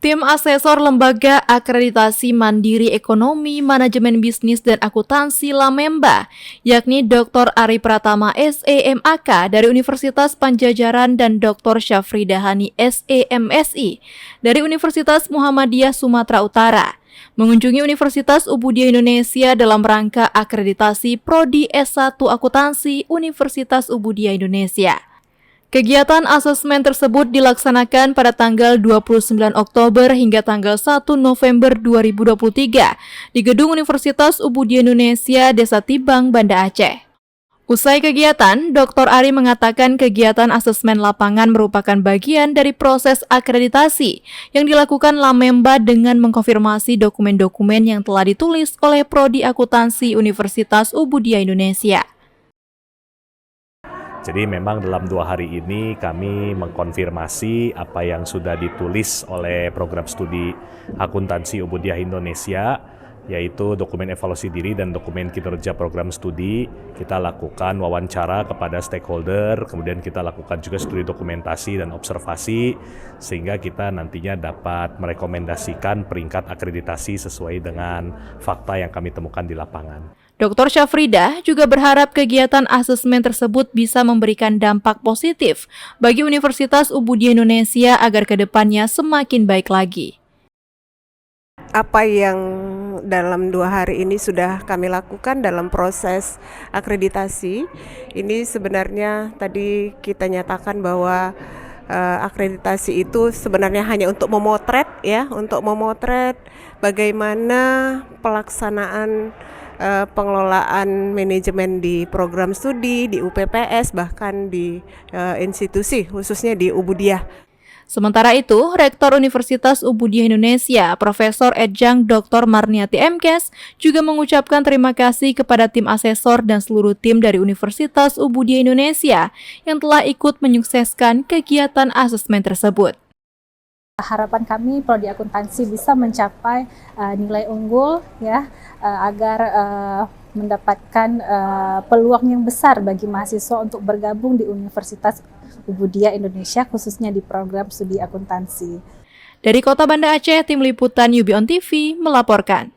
Tim asesor Lembaga Akreditasi Mandiri Ekonomi, Manajemen Bisnis dan Akuntansi Lamemba, yakni Dr. Ari Pratama SEMAK dari Universitas Padjadjaran dan Dr. Syafrida Hani SEMSI dari Universitas Muhammadiyah Sumatera Utara, mengunjungi Universitas Ubudiyah Indonesia dalam rangka akreditasi Prodi S1 Akuntansi Universitas Ubudiyah Indonesia. Kegiatan asesmen tersebut dilaksanakan pada tanggal 29 Oktober hingga tanggal 1 November 2023 di Gedung Universitas Ubudiyah Indonesia, Desa Tibang, Banda Aceh. Usai kegiatan, Dr. Ari mengatakan kegiatan asesmen lapangan merupakan bagian dari proses akreditasi yang dilakukan Lamemba dengan mengkonfirmasi dokumen-dokumen yang telah ditulis oleh Prodi Akuntansi Universitas Ubudiyah Indonesia. Jadi memang dalam 2 hari ini kami mengkonfirmasi apa yang sudah ditulis oleh program studi akuntansi Ubudiyah Indonesia, yaitu dokumen evaluasi diri dan dokumen kinerja program studi. Kita lakukan wawancara kepada stakeholder, kemudian kita lakukan juga studi dokumentasi dan observasi, sehingga kita nantinya dapat merekomendasikan peringkat akreditasi sesuai dengan fakta yang kami temukan di lapangan. Dr. Syafrida juga berharap kegiatan asesmen tersebut bisa memberikan dampak positif bagi Universitas Ubudiyah Indonesia agar kedepannya semakin baik lagi. Apa yang dalam 2 hari ini sudah kami lakukan dalam proses akreditasi, ini sebenarnya tadi kita nyatakan bahwa akreditasi itu sebenarnya hanya untuk memotret bagaimana pelaksanaan pengelolaan manajemen di program studi, di UPPS, bahkan di institusi, khususnya di Ubudiyah. Sementara itu, Rektor Universitas Ubudiyah Indonesia, Profesor Edjang Dr. Marniati Mkes, juga mengucapkan terima kasih kepada tim asesor dan seluruh tim dari Universitas Ubudiyah Indonesia yang telah ikut menyukseskan kegiatan asesmen tersebut. Harapan kami Prodi Akuntansi bisa mencapai nilai unggul agar mendapatkan peluang yang besar bagi mahasiswa untuk bergabung di Universitas Ubudiyah Indonesia, khususnya di program studi akuntansi. Dari Kota Banda Aceh, Tim Liputan UB On TV melaporkan.